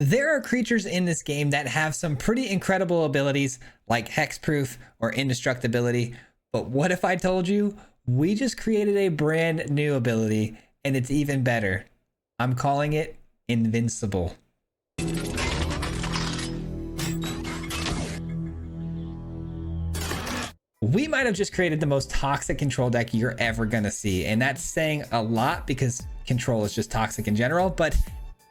There are creatures in this game that have some pretty incredible abilities like hexproof or indestructibility. But what if I told you we just created a brand new ability and it's even better? I'm calling it invincible. We might have just created the most toxic control deck you're ever going to see. And that's saying a lot because control is just toxic in general. But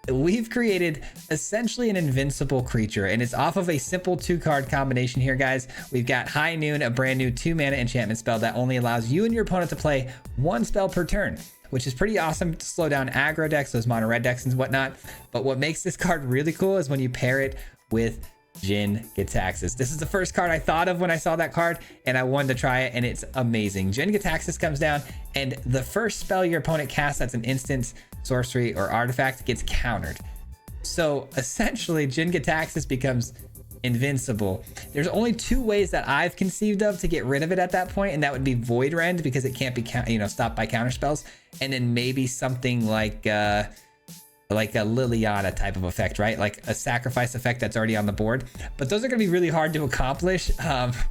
we've created essentially an invincible creature, and it's off of a simple 2-card combination here, guys. We've got High Noon, a brand new 2-mana enchantment spell that only allows you and your opponent to play 1 spell per turn, which is pretty awesome to slow down aggro decks, those mono red decks and whatnot. But what makes this card really cool is when you pair it with Jin Gitaxias. This is the first card I thought of when I saw that card, and I wanted to try it, and it's amazing. Jin Gitaxias comes down, and the first spell your opponent casts that's an instant, sorcery, or artifact gets countered. So essentially, Jin Gitaxias becomes invincible. There's only 2 ways that I've conceived of to get rid of it at that point, and that would be Void Rend because it can't be stopped by counter spells, and then maybe something like a Liliana type of effect, right? Like a sacrifice effect that's already on the board. But those are going to be really hard to accomplish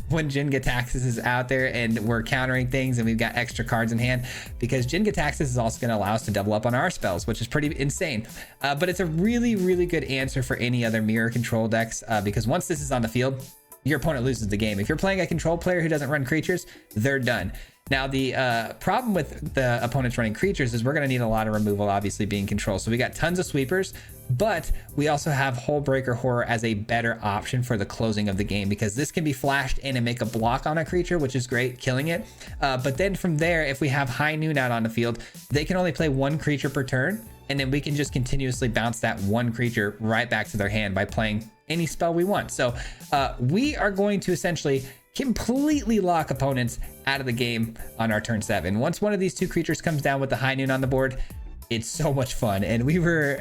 when Jin Gitaxias is out there and we're countering things and we've got extra cards in hand, because Jin Gitaxias is also going to allow us to double up on our spells, which is pretty insane. But it's a really, really good answer for any other mirror control decks because once this is on the field, your opponent loses the game. If you're playing a control player who doesn't run creatures, they're done. Now, the problem with the opponents running creatures is we're going to need a lot of removal, obviously, being control. So we got tons of sweepers, but we also have Hullbreaker Horror as a better option for the closing of the game, because this can be flashed in and make a block on a creature, which is great, killing it. But then from there, if we have High Noon out on the field, they can only play 1 creature per turn, and then we can just continuously bounce that 1 creature right back to their hand by playing any spell we want. So we are going to essentially completely lock opponents out of the game on our turn 7. Once one of these 2 creatures comes down with the High Noon on the board, it's so much fun. And we were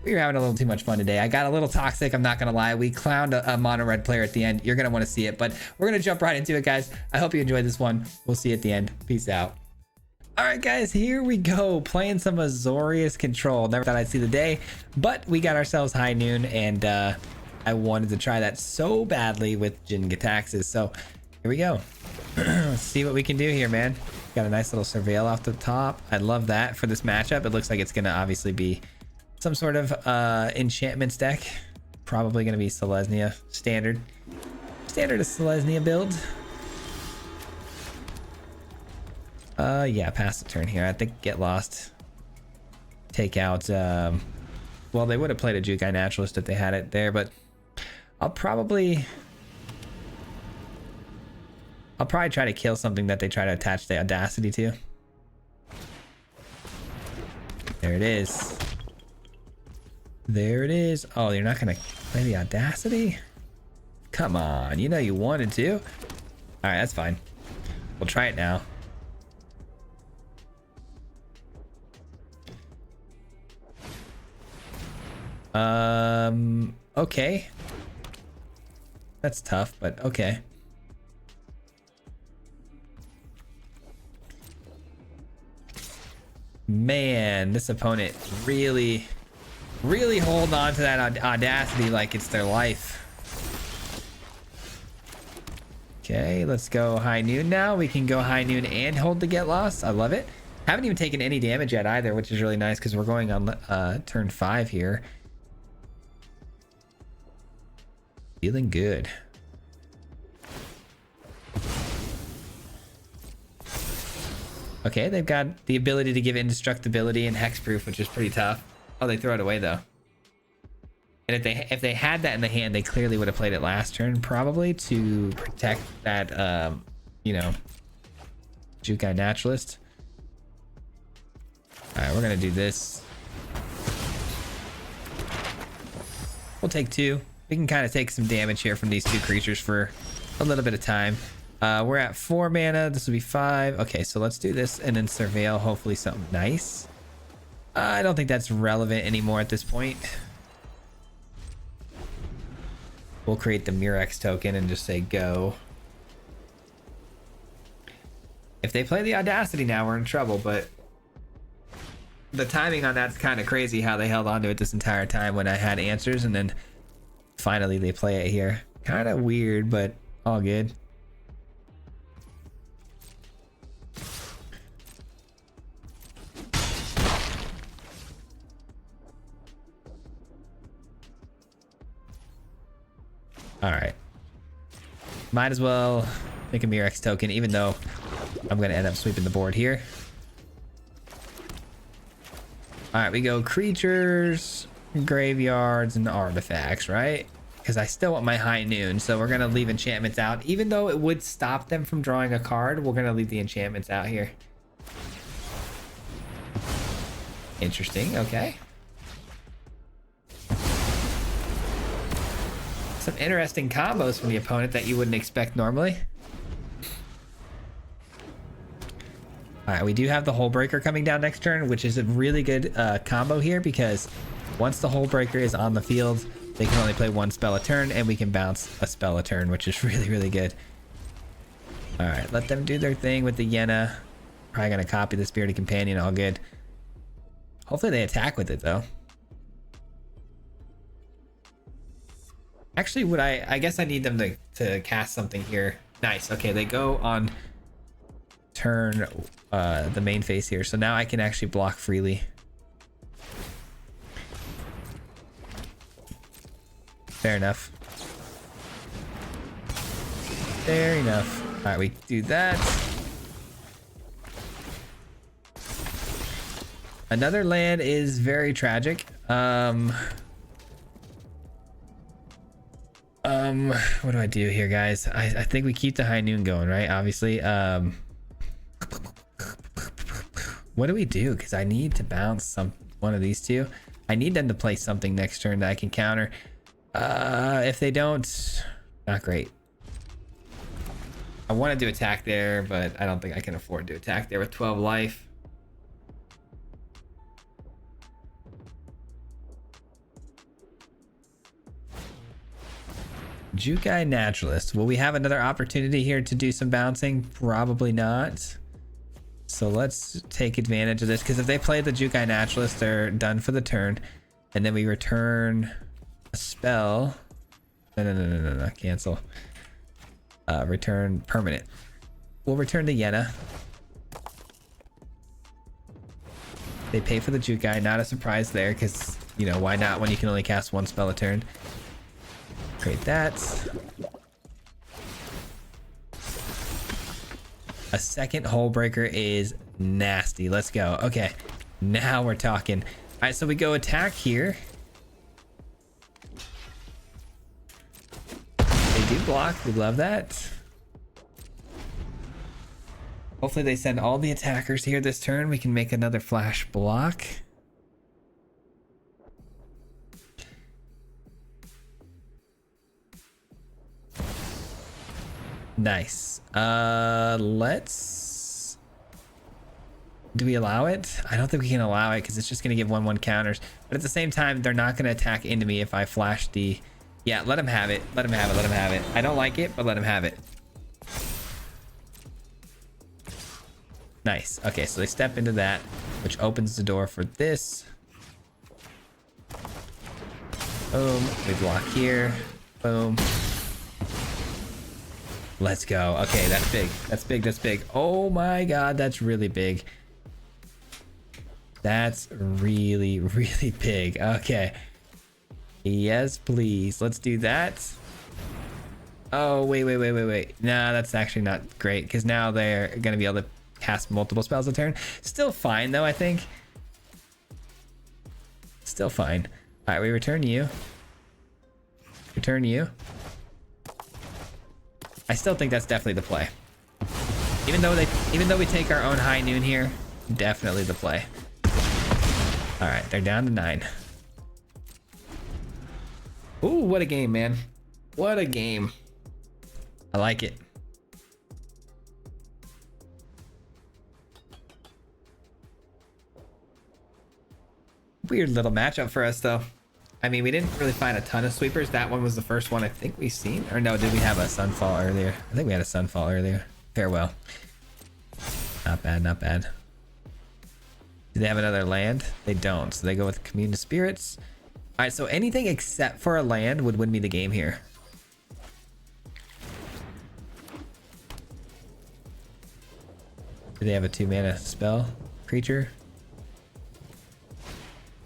having a little too much fun today. I got a little toxic, I'm not gonna lie. We clowned a mono red player at the end. You're gonna want to see it, but we're gonna jump right into it, guys. I hope you enjoyed this one. We'll see you at the end. Peace out. All right, guys, here we go, playing some Azorius control. Never thought I'd see the day, but we got ourselves High Noon, and I wanted to try that so badly with Jin Gitaxias. So here we go. Let's see what we can do here, man. Got a nice little surveil off the top. I love that for this matchup. It looks like it's gonna obviously be some sort of enchantments deck. Probably gonna be Selesnya. Standard Selesnya build. Yeah, pass the turn here. I think get lost. Take out well, they would have played a Jukai Naturalist if they had it there, but I'll probably try to kill something that they try to attach the Audacity to. There it is. There it is. Oh, you're not gonna play the Audacity? Come on, you know you wanted to. All right, that's fine. We'll try it now. Okay. That's tough, but okay. Man, this opponent really holding on to that Audacity like it's their life. Okay, let's go High Noon now. We can go High Noon and hold the Get Lost. I love it. Haven't even taken any damage yet either, which is really nice because we're going on turn 5 here. Feeling good. Okay, they've got the ability to give indestructibility and hexproof, which is pretty tough. Oh, they throw it away though. And if they had that in the hand, they clearly would have played it last turn, probably to protect that you know, Jukai Naturalist. All right, we're gonna do this. We'll take 2. We can kind of take some damage here from these 2 creatures for a little bit of time. We're at 4 mana. This will be 5. Okay, so let's do this and then surveil. Hopefully something nice. I don't think that's relevant anymore at this point. We'll create the Murex token and just say go. If they play the Audacity now, we're in trouble, but the timing on that's kind of crazy how they held on to it this entire time when I had answers, and then finally they play it here. Kind of weird, but all good. All right. Might as well make a Murex token, even though I'm going to end up sweeping the board here. All right, we go creatures, graveyards, and artifacts, right? Because I still want my high noon, so we're going to leave enchantments out. Even though it would stop them from drawing a card, we're going to leave the enchantments out here. Interesting, okay. Some interesting combos from the opponent that you wouldn't expect normally. All right, we do have the Hull Breaker coming down next turn, which is a really good combo here, because once the Hull Breaker is on the field, they can only play one spell a turn, and we can bounce a spell a turn, which is really, really good. All right, let them do their thing with the Yenna. Probably gonna copy the Spirited Companion, all good. Hopefully they attack with it though. Actually, would I guess I need them to cast something here. Nice, okay, they go on turn the main phase here, so now I can actually block freely. Fair enough. Fair enough. All right, we do that. Another land is very tragic. What do I do here, guys? I think we keep the high noon going, right? Obviously. What do we do? Because I need to bounce one of these two. I need them to play something next turn that I can counter. If they don't, not great. I wanted to attack there, but I don't think I can afford to attack there with 12 life. Jukai Naturalist. Will we have another opportunity here to do some bouncing? Probably not. So let's take advantage of this, because if they play the Jukai Naturalist, they're done for the turn. And then we return a spell. No, cancel. Return permanent. We'll return the Yenna. They pay for the Jukai. Not a surprise there, because, you know, why not when you can only cast one spell a turn? Create that. A second Hull Breaker is nasty. Let's go. Okay, now we're talking. All right, so we go attack here. They do block. We love that. Hopefully they send all the attackers here this turn. We can make another flash block. Nice. Let's... Do we allow it? I don't think we can allow it because it's just going to give 1/1 counters. But at the same time, they're not going to attack into me if I flash the... Yeah, let him have it. Let him have it. Let him have it. I don't like it, but let him have it. Nice. Okay, so they step into that, which opens the door for this. Boom. We block here. Boom. Let's go. Okay, that's big. That's big. That's big. Oh my god, that's really big. That's really, really big. Okay. Yes, please. Let's do that. Oh, wait. Nah, that's actually not great, because now they're going to be able to cast multiple spells a turn. Still fine, though, I think. Still fine. All right, we return you. Return you. I still think that's definitely the play. Even though we take our own high noon here, definitely the play. All right, they're down to 9. Ooh, what a game, man. What a game. I like it. Weird little matchup for us, though. I mean, we didn't really find a ton of sweepers. That one was the first one I think we've seen. Or no, did we have a Sunfall earlier? I think we had a Sunfall earlier. Farewell. Not bad, not bad. Do they have another land? They don't, so they go with Commune of Spirits. All right, so anything except for a land would win me the game here. Do they have a 2-mana spell creature?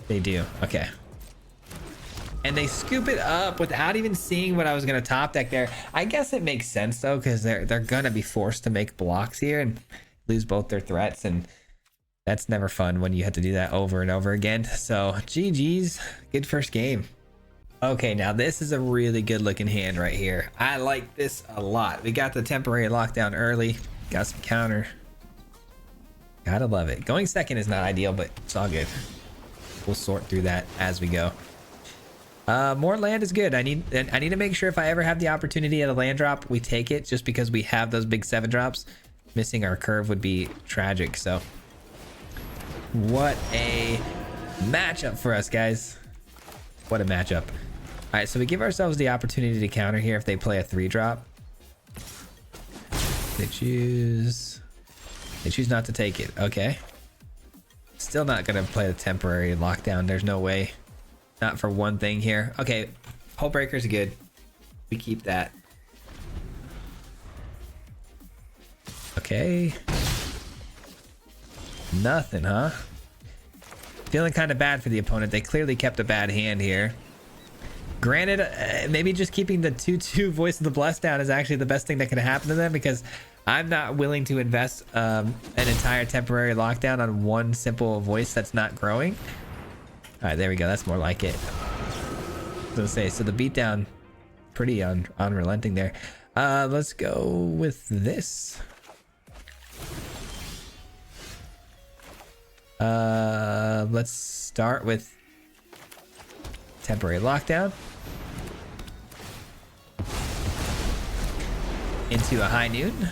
They do. Okay. And they scoop it up without even seeing what I was gonna top deck there. I guess it makes sense though, because they're gonna be forced to make blocks here and lose both their threats, and that's never fun when you have to do that over and over again. So GG's, good first game. Okay, now this is a really good looking hand right here. I like this a lot. We got the temporary lockdown early, got some counter. Gotta love it. Going second is not ideal, but it's all good. We'll sort through that as we go. More land is good. I need to make sure if I ever have the opportunity at a land drop, we take it, just because we have those big 7 drops. Missing our curve would be tragic. So what a matchup for us, guys. What a matchup. All right, so we give ourselves the opportunity to counter here if they play a 3-drop. They choose not to take it. Okay. Still not gonna play the temporary lockdown. There's no way. Not for one thing here. Okay, Hull Breaker's good. We keep that. Okay. Nothing, huh? Feeling kind of bad for the opponent. They clearly kept a bad hand here. Granted, maybe just keeping the 2/2 Voice of the Blessed down is actually the best thing that could happen to them, because I'm not willing to invest an entire temporary lockdown on one simple voice that's not growing. All right, there we go. That's more like it. I was gonna say, so the beatdown, pretty unrelenting there. Let's go with this. Let's start with temporary lockdown into a high noon.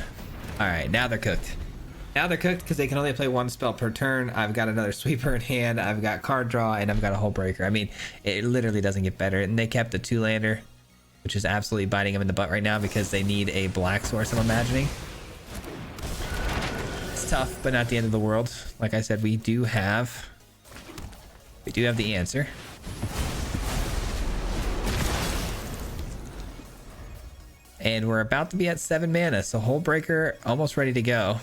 All right, now they're cooked. Now they're cooked because they can only play 1 spell per turn. I've got another sweeper in hand. I've got card draw, and I've got a Hull Breaker. I mean, it literally doesn't get better. And they kept the 2-lander, which is absolutely biting them in the butt right now because they need a black source, I'm imagining. It's tough, but not the end of the world. Like I said, we do have the answer. And we're about to be at 7 mana, so Hull Breaker almost ready to go.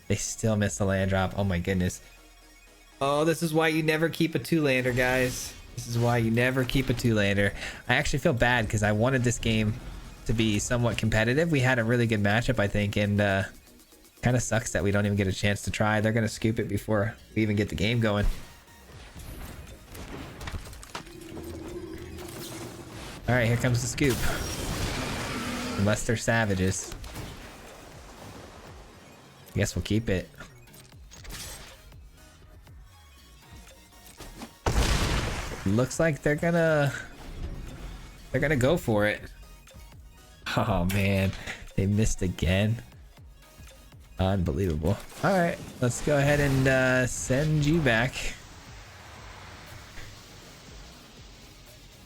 They still missed the land drop. Oh my goodness. Oh, this is why you never keep a 2-lander, guys. This is why you never keep a 2-lander. I actually feel bad because I wanted this game to be somewhat competitive. We had a really good matchup, I think, and kind of sucks that we don't even get a chance to try. They're going to scoop it before we even get the game going. All right, here comes the scoop. Unless they're savages. I guess we'll keep it. Looks like they're gonna go for it. Oh man, they missed again. Unbelievable. All right, let's go ahead and send you back.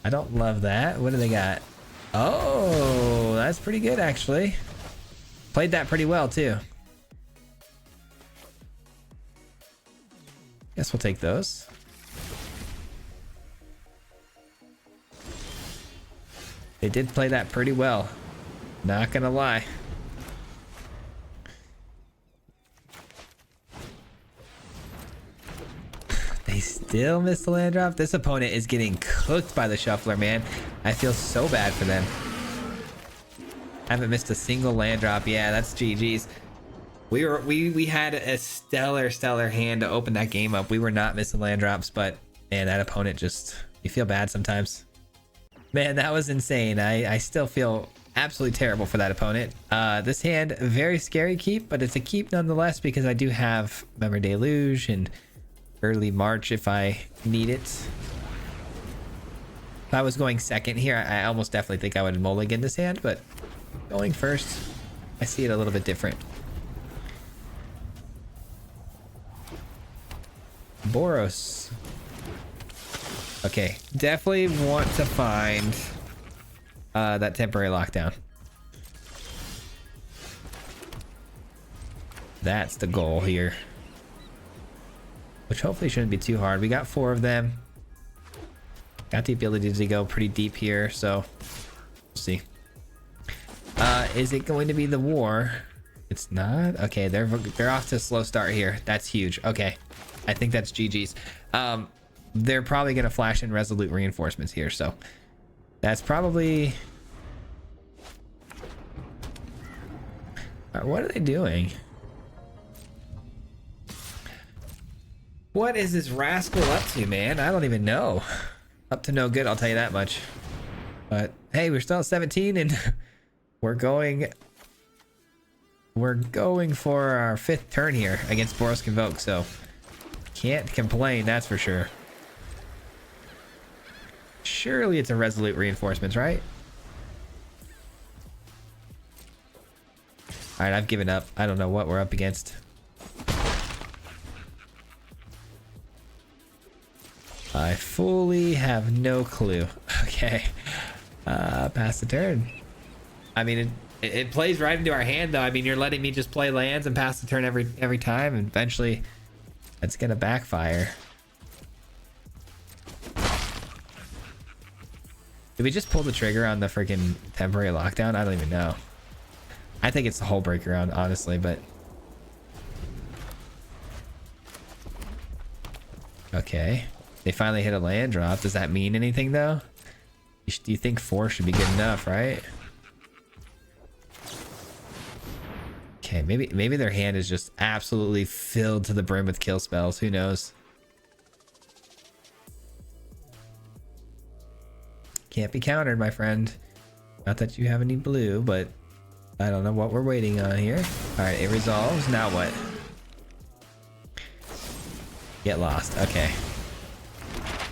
I don't love that. What do they got? Oh, that's pretty good actually. Played that pretty well too. Guess we'll take those. They did play that pretty well. Not gonna lie. They still missed the land drop. This opponent is getting cooked by the shuffler, man. I feel so bad for them. Haven't missed a single land drop. Yeah, that's GG's. We had a stellar hand to open that game up. We were not missing land drops, but man, that opponent just, you feel bad sometimes. Man, that was insane. I still feel absolutely terrible for that opponent. This hand, very scary keep, but it's a keep nonetheless because I do have Memory Deluge and early March if I need it. If I was going second here, I almost definitely think I would mulligan this hand, but going first, I see it a little bit different. Boros. Okay, definitely want to find that temporary lockdown. That's the goal here. which hopefully shouldn't be too hard. We got 4 of them. Got the ability to go pretty deep here, so we'll see. Is it going to be the war? It's not. Okay, they're off to a slow start here. That's huge. Okay, I think that's GG's. They're probably gonna flash in resolute reinforcements here, so that's probably. What are they doing? What is this rascal up to, man? I don't even know. Up to no good, I'll tell you that much. But hey, we're still at 17 and we're going for our 5th turn here against Boros Convoke, so can't complain, that's for sure. Surely it's a resolute reinforcements, right? All right, I've given up. I don't know what we're up against. I fully have no clue. Okay, pass the turn. I mean, it plays right into our hand, though. I mean, you're letting me just play lands and pass the turn every time, and eventually, that's gonna backfire. Did we just pull the trigger on the freaking temporary lockdown? I don't even know. I think it's the whole break around, honestly, but okay. They finally hit a land drop. Does that mean anything, though? Do you think 4 should be good enough, right? Okay, maybe their hand is just absolutely filled to the brim with kill spells. Who knows? Can't be countered, my friend. Not that you have any blue, but I don't know what we're waiting on here. All right, it resolves. Now what? Get lost. Okay.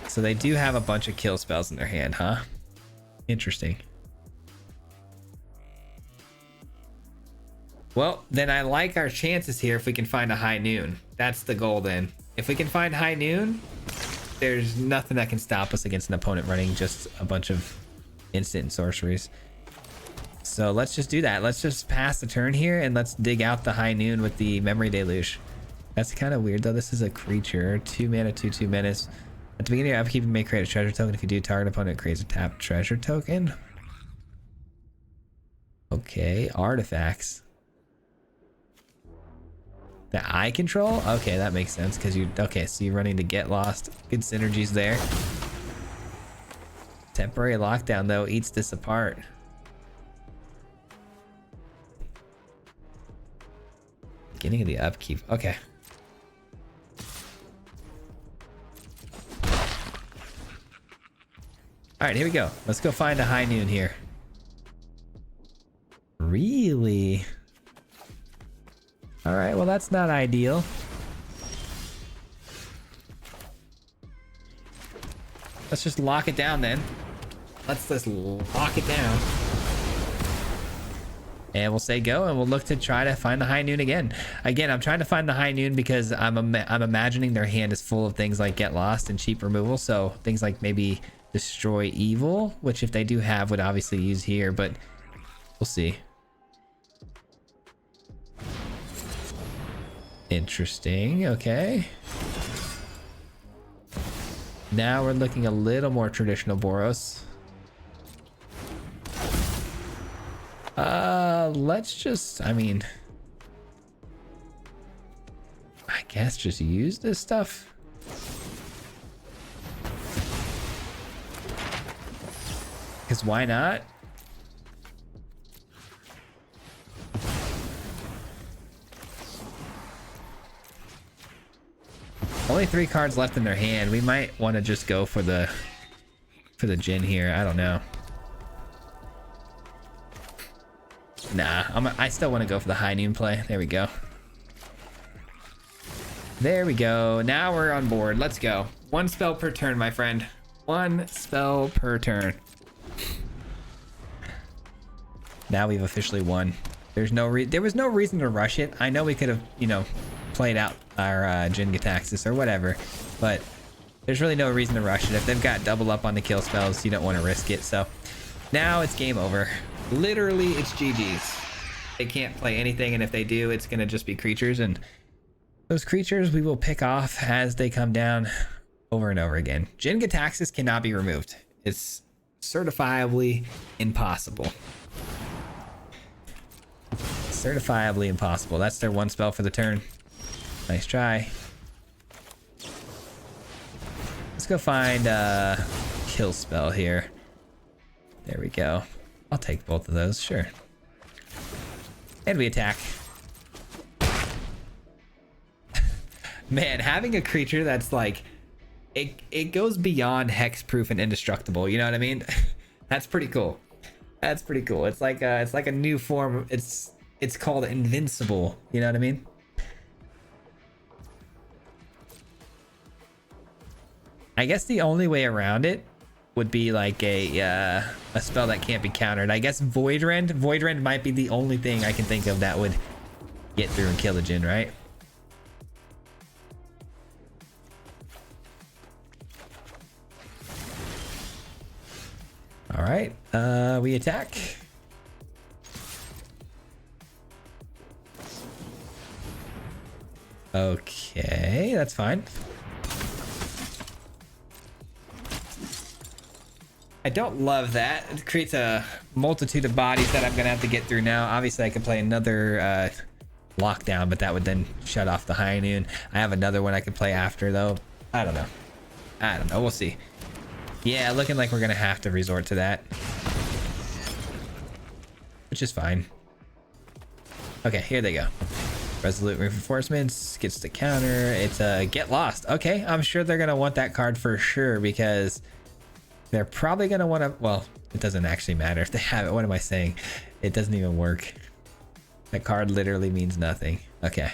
So they do have a bunch of kill spells in their hand, huh? Interesting. Well, then I like our chances here if we can find a high noon. That's the goal then. If we can find high noon, there's nothing that can stop us against an opponent running just a bunch of instant sorceries. So let's just do that. Let's just pass the turn here and let's dig out the high noon with the memory deluge. That's kind of weird though. This is a creature. 2 mana, 2/2 menace. At the beginning of your upkeep, you may create a treasure token. If you do, target opponent creates a tapped treasure token. Okay, artifacts that I control. Okay, that makes sense because you. Okay, so you're running to get lost. Good synergies there. Temporary lockdown though eats this apart. Beginning of the upkeep. Okay. All right, here we go. Let's go find a high noon here. Really? All right, well, that's not ideal. Let's just lock it down then. Let's just lock it down. And we'll say go, and we'll look to try to find the high noon again. Again, I'm trying to find the high noon because I'm imagining their hand is full of things like get lost and cheap removal. So things like maybe destroy evil, which if they do have would obviously use here, but we'll see. Interesting. Okay. Now we're looking a little more traditional Boros. Let's just, I mean, I guess just use this stuff. Because why not? Only 3 cards left in their hand. We might want to just go for the Jin here. I don't know. Nah, I still want to go for the high noon play. There we go. There we go. Now we're on board. Let's go. 1 spell per turn, my friend. 1 spell per turn. Now we've officially won. There was no reason to rush it. I know we could have, you know, played out our Jin Gataxis or whatever, but there's really no reason to rush it. If they've got double up on the kill spells, you don't want to risk it. So now it's game over. Literally, it's GG's. They can't play anything, and if they do, it's gonna just be creatures, and Those creatures we will pick off as they come down over and over again. Jin-Gitaxias cannot be removed. It's certifiably impossible. Certifiably impossible. That's their one spell for the turn. Nice try. Let's go find a kill spell here. There we go. I'll take both of those, sure. And we attack. Man, having a creature that's like, it goes beyond hexproof and indestructible. You know what I mean? That's pretty cool. That's pretty cool. It's like a new form. It's called invincible. You know what I mean? I guess the only way around it would be like a spell that can't be countered. I guess Void Rend. Void Rend might be the only thing I can think of that would get through and kill the Jin, right? All right, we attack. Okay, that's fine. I don't love that. It creates a multitude of bodies that I'm gonna have to get through now. Obviously, I could play another lockdown, but that would then shut off the high noon. I have another one I could play after, though. I don't know. We'll see. Yeah, looking like we're gonna have to resort to that, which is fine. Okay, here they go. Resolute Reinforcements gets the counter. It's a Get Lost. Okay, I'm sure they're gonna want that card for sure, because they're probably gonna want to. Well, it doesn't actually matter if they have it. What am I saying? It doesn't even work. That card literally means nothing. Okay.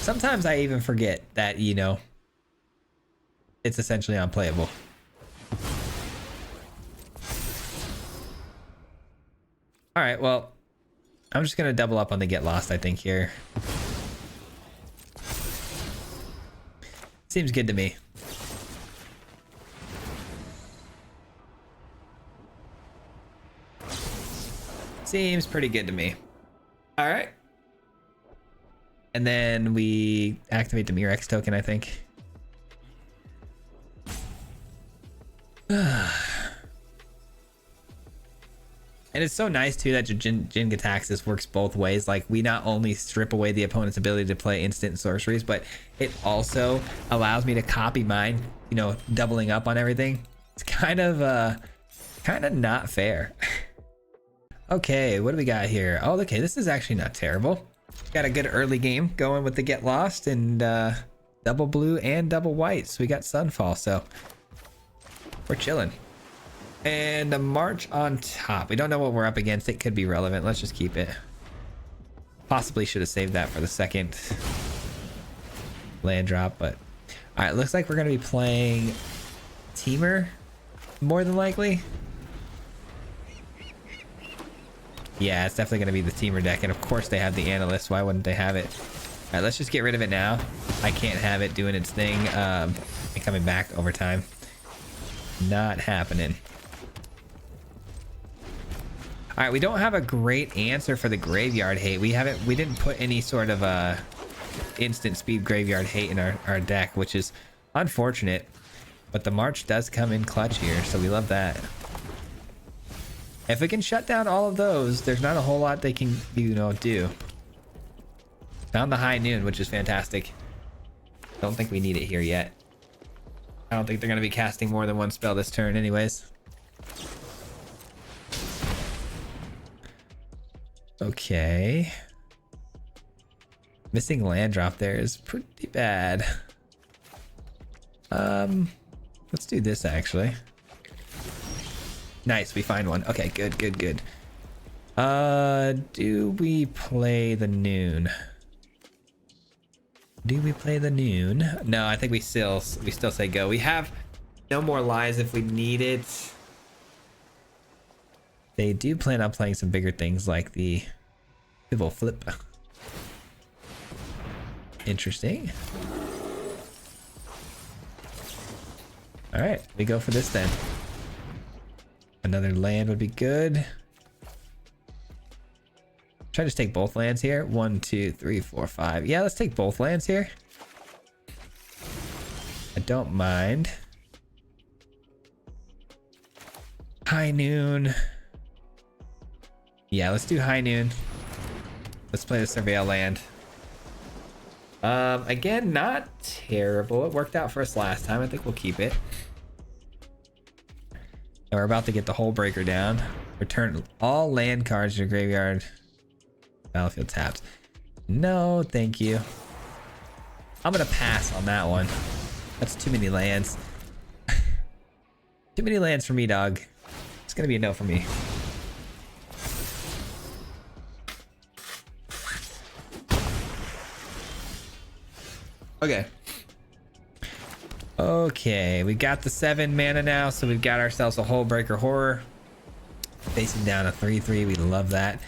Sometimes I even forget that, you know, it's essentially unplayable. All right, well, I'm just gonna double up on the Get Lost, I think, here. Seems good to me. Seems pretty good to me. All right. And then we activate the Murex token, I think. And it's so nice too that Jin-Gitaxias works both ways. Like, we not only strip away the opponent's ability to play instant sorceries, but it also allows me to copy mine, you know, doubling up on everything. It's kind of not fair. Okay, what do we got here? Oh, okay, this is actually not terrible. Got a good early game going with the Get Lost and double blue and double white. So we got Sunfall, so we're chilling. And a March on top. We don't know what we're up against. It could be relevant. Let's just keep it. Possibly should have saved that for the second land drop, but all right, looks like we're going to be playing Teamer more than likely. Yeah, it's definitely going to be the Teamer deck, and of course they have the Analyst. Why wouldn't they have it? All right, let's just get rid of it now. I can't have it doing its thing and coming back over time. Not happening. All right, we don't have a great answer for the Graveyard Hate. We didn't put any sort of instant speed Graveyard Hate in our deck, which is unfortunate. But the March does come in clutch here, so we love that. If we can shut down all of those, there's not a whole lot they can, you know, do. Found the High Noon, which is fantastic. Don't think we need it here yet. I don't think they're going to be casting more than one spell this turn anyways. Okay. Missing land drop there is pretty bad. Let's do this actually. Nice, we find one. Okay, good. Do we play the Noon? No, I think we still say go. We have no more lies if we need it. They do plan on playing some bigger things like the Pivot Flip. Interesting. All right, we go for this then. Another land would be good. Try to just take both lands here. 1, 2, 3, 4, 5. Yeah, let's take both lands here. I don't mind. High noon. Yeah, let's do high noon. Let's play the Surveil land. Again, not terrible. It worked out for us last time. I think we'll keep it. And we're about to get the Hull Breaker down. Return all land cards to your graveyard. Battlefield tapped. No, thank you. I'm gonna pass on that one. That's too many lands. Too many lands for me, dog. It's gonna be a no for me. Okay. Okay, we got the 7 mana now, so we've got ourselves a Hull Breaker Horror. Facing down a 3/3, we love that.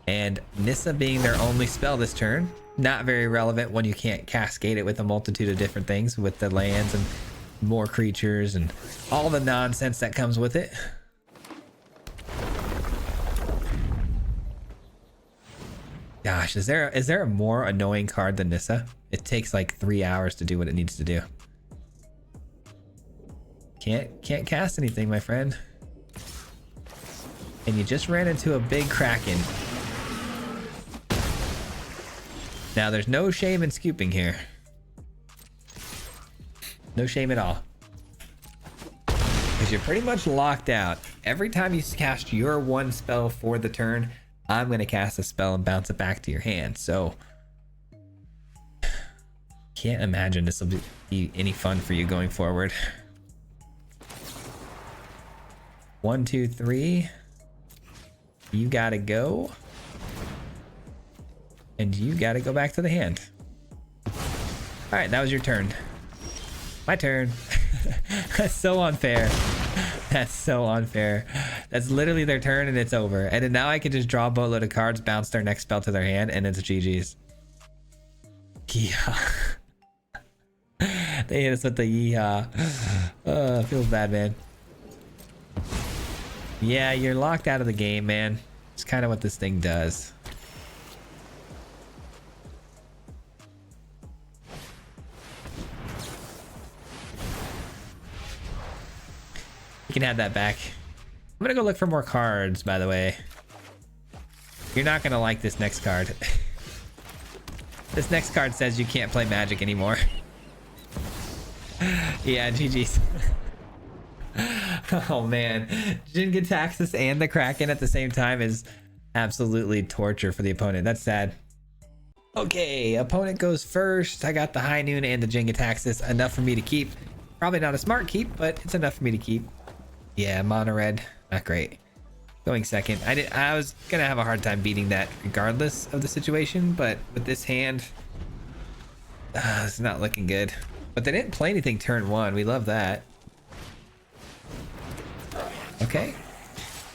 And Nissa being their only spell this turn. Not very relevant when you can't cascade it with a multitude of different things with the lands and more creatures and all the nonsense that comes with it. Gosh, is there a more annoying card than Nissa? It takes like 3 hours to do what it needs to do. Can't cast anything, my friend. And you just ran into a big Kraken. Now there's no shame in scooping here. No shame at all. Because you're pretty much locked out. Every time you cast your one spell for the turn, I'm going to cast a spell and bounce it back to your hand. So can't imagine this will be any fun for you going forward. 1, 2, 3. You gotta go. And you gotta go back to the hand. Alright, that was your turn. My turn. That's so unfair. That's so unfair. That's literally their turn and it's over. And then now I can just draw a boatload of cards, bounce their next spell to their hand, and it's GG's. Yeah. They hit us with the yeehaw. Feels bad, man. Yeah, you're locked out of the game, man. It's kind of what this thing does. You can have that back. I'm gonna go look for more cards, by the way. You're not gonna like this next card. This next card says you can't play Magic anymore. Yeah, GG's. Oh man, Jin-Gitaxias and the Kraken at the same time is absolutely torture for the opponent. That's sad. Okay, opponent goes first. I got the High Noon and the Jin-Gitaxias. Enough for me to keep. Probably not a smart keep, but it's enough for me to keep. Yeah, mono red, not great. Going second. I was gonna have a hard time beating that regardless of the situation, but with this hand, it's not looking good. But they didn't play anything turn one. We love that. Okay.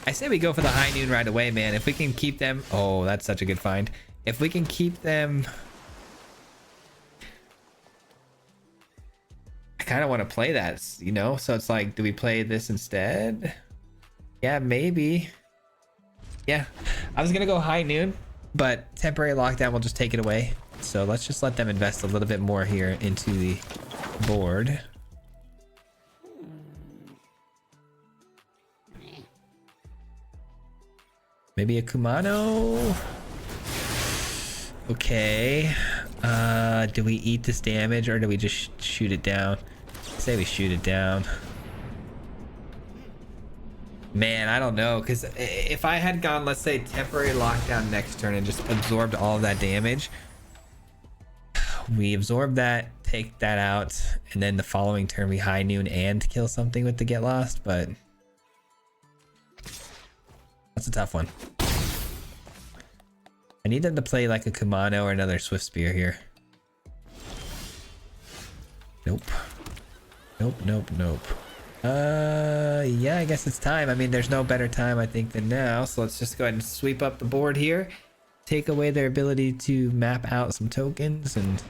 I say we go for the High Noon right away, man. If we can keep them... Oh, that's such a good find. If we can keep them... I kind of want to play that, you know? So it's like, do we play this instead? Yeah, maybe. Yeah. I was going to go High Noon, but temporary lockdown will just take it away. So let's just let them invest a little bit more here into the board. Maybe a Kumano. Okay. Do we eat this damage or do we just shoot it down? Say we shoot it down. Man, I don't know, because if I had gone, let's say, temporary lockdown next turn and just absorbed all of that damage, we absorb that, take that out, and then the following turn we High Noon and kill something with the Get Lost, but that's a tough one. I need them to play like a Kumano or another Swift Spear here. Nope. Nope, nope, nope. Yeah, I guess it's time. I mean, there's no better time, I think, than now. So let's just go ahead and sweep up the board here. Take away their ability to map out some tokens and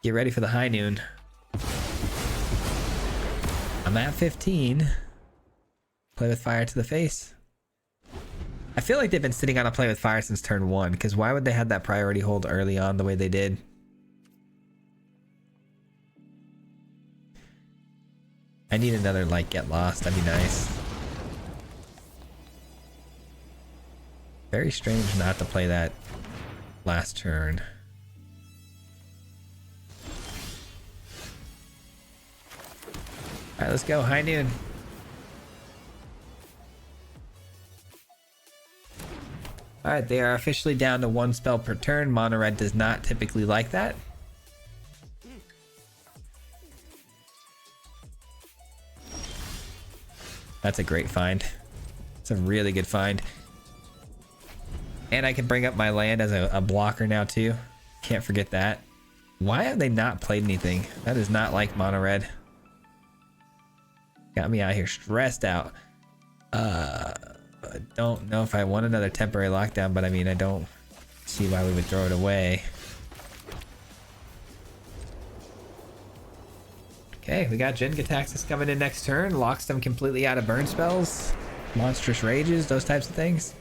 get ready for the High Noon. I'm at 15. Play with fire to the face. I feel like they've been sitting on a play with fire since turn 1, because why would they have that priority hold early on the way they did? I need another like get lost. That'd be nice. Very strange not to play that last turn. Alright, let's go. High noon. Alright, they are officially down to 1 spell per turn. Mono red does not typically like that. That's a great find. It's a really good find. And I can bring up my land as a blocker now too. Can't forget that. Why have they not played anything? That is not like mono red. Got me out here stressed out. I don't know if I want another temporary lockdown, but I mean, I don't see why we would throw it away. Okay, we got Jin-Gitaxias coming in next turn. Locks them completely out of burn spells. Monstrous rages, those types of things.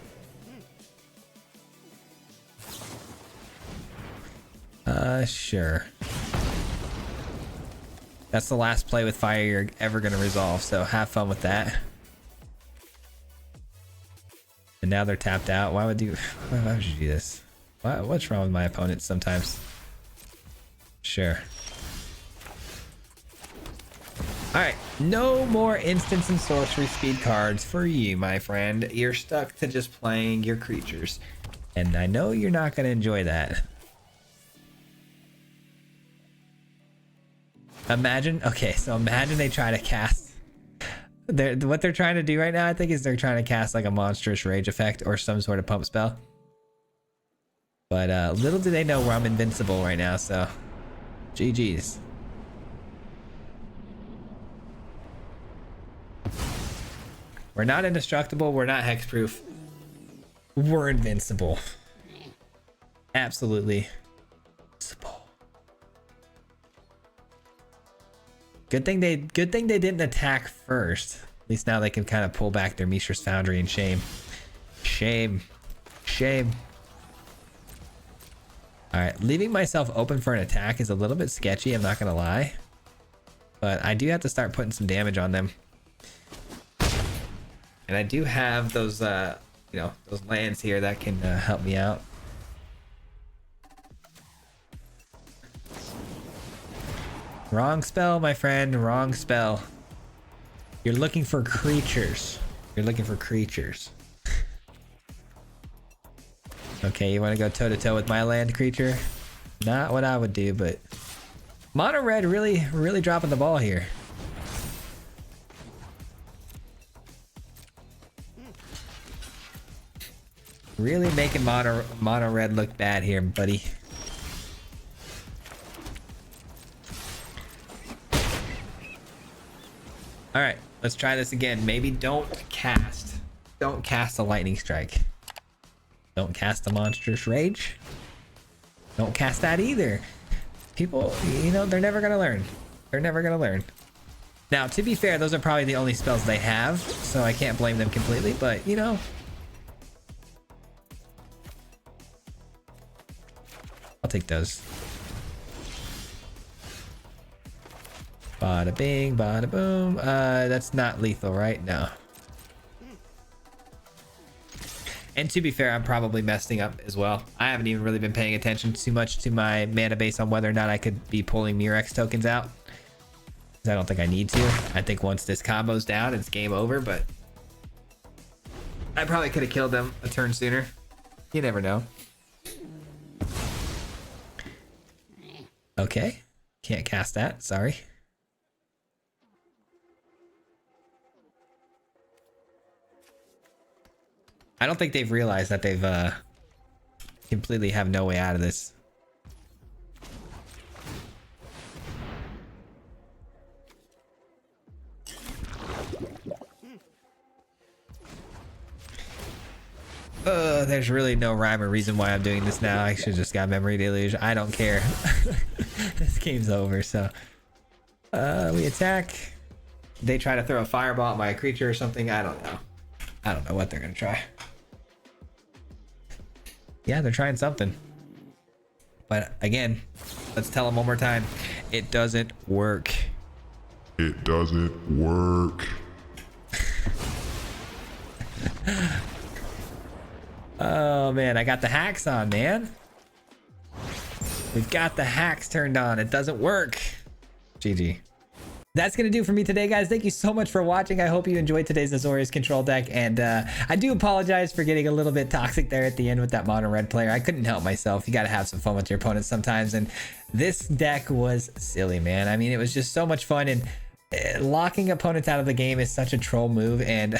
Sure. That's the last play with fire you're ever going to resolve, so have fun with that. And now they're tapped out. Why would you do this? What's wrong with my opponents sometimes? Sure. Alright, no more instance and sorcery speed cards for you, my friend. You're stuck to just playing your creatures. And I know you're not going to enjoy that. Imagine, okay, so imagine they try to cast. What they're trying to do right now, I think, is they're trying to cast like a monstrous rage effect or some sort of pump spell. But little do they know where I'm invincible right now, so GG's. We're not indestructible, we're not hexproof. We're invincible. Absolutely invincible. Good thing they didn't attack first. At least now they can kind of pull back their Mishra's Foundry in shame. Shame. Shame. Alright, leaving myself open for an attack is a little bit sketchy, I'm not gonna lie. But I do have to start putting some damage on them. And I do have those, you know, those lands here that can help me out. Wrong spell, my friend. Wrong spell. You're looking for creatures. You're looking for creatures. Okay, you want to go toe-to-toe with my land creature? Not what I would do, but... Mono red really dropping the ball here. Really making mono red look bad here, buddy. All right, let's try this again. Maybe don't cast a lightning strike. Don't cast a monstrous rage. Don't cast that either. People, you know, they're never gonna learn. They're never gonna learn. Now, to be fair, those are probably the only spells they have, so I can't blame them completely, but you know. I'll take those. Bada bing, bada boom. That's not lethal, right? No. And to be fair, I'm probably messing up as well. I haven't even really been paying attention too much to my mana base on whether or not I could be pulling Murex tokens out. I don't think I need to. I think once this combo's down, it's game over, but I probably could have killed them a turn sooner. You never know. Okay. Can't cast that. Sorry. I don't think they've realized that they've completely have no way out of this. There's really no rhyme or reason why I'm doing this now. I should just got memory deluge. I don't care. This game's over, so we attack. They try to throw a fireball at my creature or something. I don't know. I don't know what they're gonna try. Yeah, they're trying something. But again, let's tell them one more time. It doesn't work. It doesn't work. Oh man, I got the hacks on, man. We've got the hacks turned on. It doesn't work. GG. That's going to do for me today, guys. Thank you so much for watching. I hope you enjoyed today's Azorius control deck. And I do apologize for getting a little bit toxic there at the end with that mono red player. I couldn't help myself. You got to have some fun with your opponents sometimes. And this deck was silly, man. I mean, it was just so much fun. And locking opponents out of the game is such a troll move. And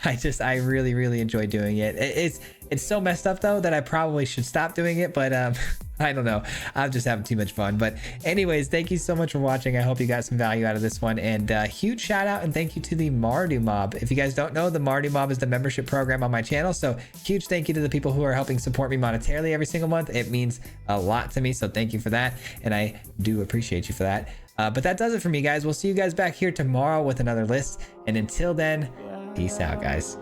I really enjoy doing it. It's so messed up though that I probably should stop doing it, but I don't know. I'm just having too much fun. But anyways, thank you so much for watching. I hope you got some value out of this one, and huge shout out and thank you to the Mardu Mob. If you guys don't know, the Mardu Mob is the membership program on my channel, so huge thank you to the people who are helping support me monetarily every single month. It means a lot to me, so thank you for that, and I do appreciate you for that. But that does it for me, guys. We'll see you guys back here tomorrow with another list, and until then, peace out, guys.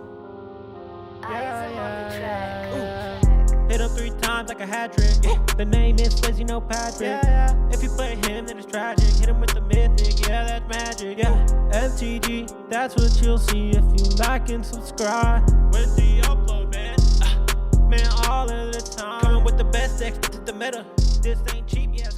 Hit him 3 times like a hat trick. The name is Fizzy, no Patrick. If you play him, then it's tragic. Hit him with the mythic, yeah, that's magic. MTG, that's what you'll see if you like and subscribe. With the upload, man, all of the time. Coming with the best decks, this is the meta. This ain't cheap, yeah.